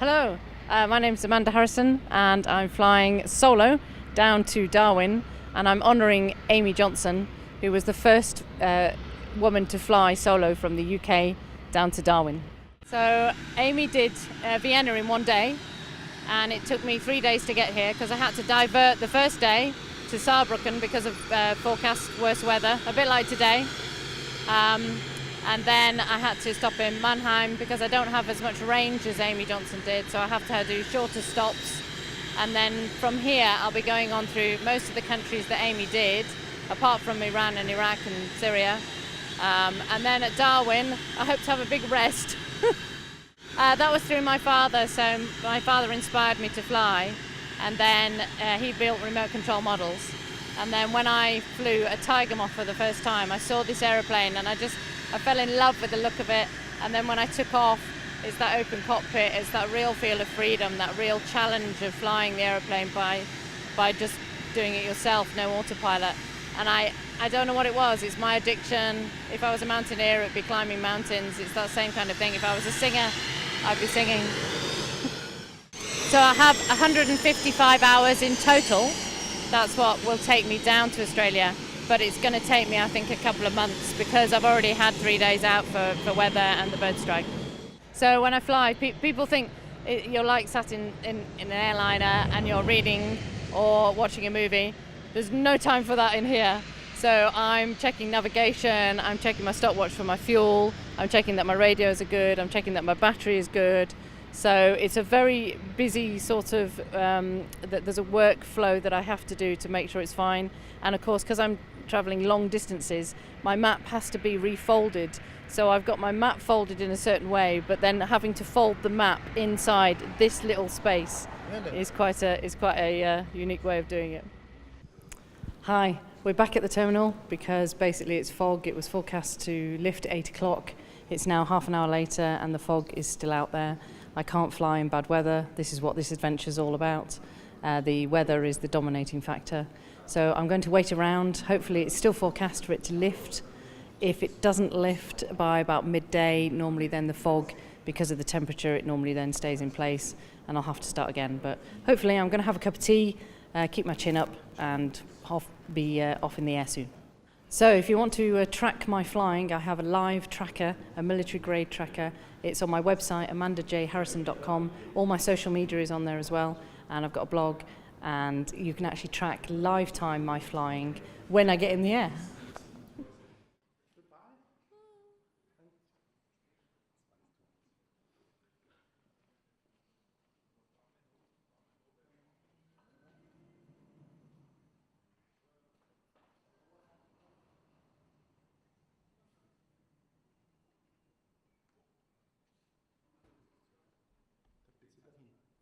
Hello, my name's Armanda Harrison and I'm flying solo down to Darwin, and I'm honouring Amy Johnson, who was the first woman to fly solo from the UK down to Darwin. So Amy did Vienna in one day, and it took me 3 days to get here because I had to divert the first day to Saarbrücken because of forecast worse weather, a bit like today. And then I had to stop in Mannheim because I don't have as much range as Amy Johnson did, so I have to do shorter stops. And then from here I'll be going on through most of the countries that Amy did, apart from Iran and Iraq and Syria. And then at Darwin I hope to have a big rest. That was through my father, so my father inspired me to fly, and then he built remote control models. And then when I flew a Tiger Moth for the first time, I saw this aeroplane and I fell in love with the look of it. And then when I took off, it's that open cockpit, it's that real feel of freedom, that real challenge of flying the aeroplane by just doing it yourself, no autopilot. And I don't know what it was, it's my addiction. If I was a mountaineer, it'd be climbing mountains. It's that same kind of thing. If I was a singer, I'd be singing. So I have 155 hours in total. That's what will take me down to Australia. But it's going to take me, I think, a couple of months because I've already had 3 days out for weather and the bird strike. So when I fly, people think you're like sat in an airliner and you're reading or watching a movie. There's no time for that in here. So I'm checking navigation, I'm checking my stopwatch for my fuel, I'm checking that my radios are good, I'm checking that my battery is good. So it's a very busy sort of, there's a workflow that I have to do to make sure it's fine. And of course, because I'm traveling long distances, my map has to be refolded. So I've got my map folded in a certain way, but then having to fold the map inside this little space is quite a unique way of doing it. Hi, we're back at the terminal because basically it's fog. It was forecast to lift at 8 o'clock. It's now half an hour later and the fog is still out there. I can't fly in bad weather. This is what this adventure is all about. The weather is the dominating factor. So I'm going to wait around. Hopefully it's still forecast for it to lift. If it doesn't lift by about midday, normally then the fog, because of the temperature, it normally then stays in place and I'll have to start again. But hopefully I'm going to have a cup of tea, keep my chin up and be off in the air soon. So if you want to track my flying, I have a live tracker, a military grade tracker. It's on my website, amandajharrison.com. All my social media is on there as well, and I've got a blog, and you can actually track live time my flying when I get in the air.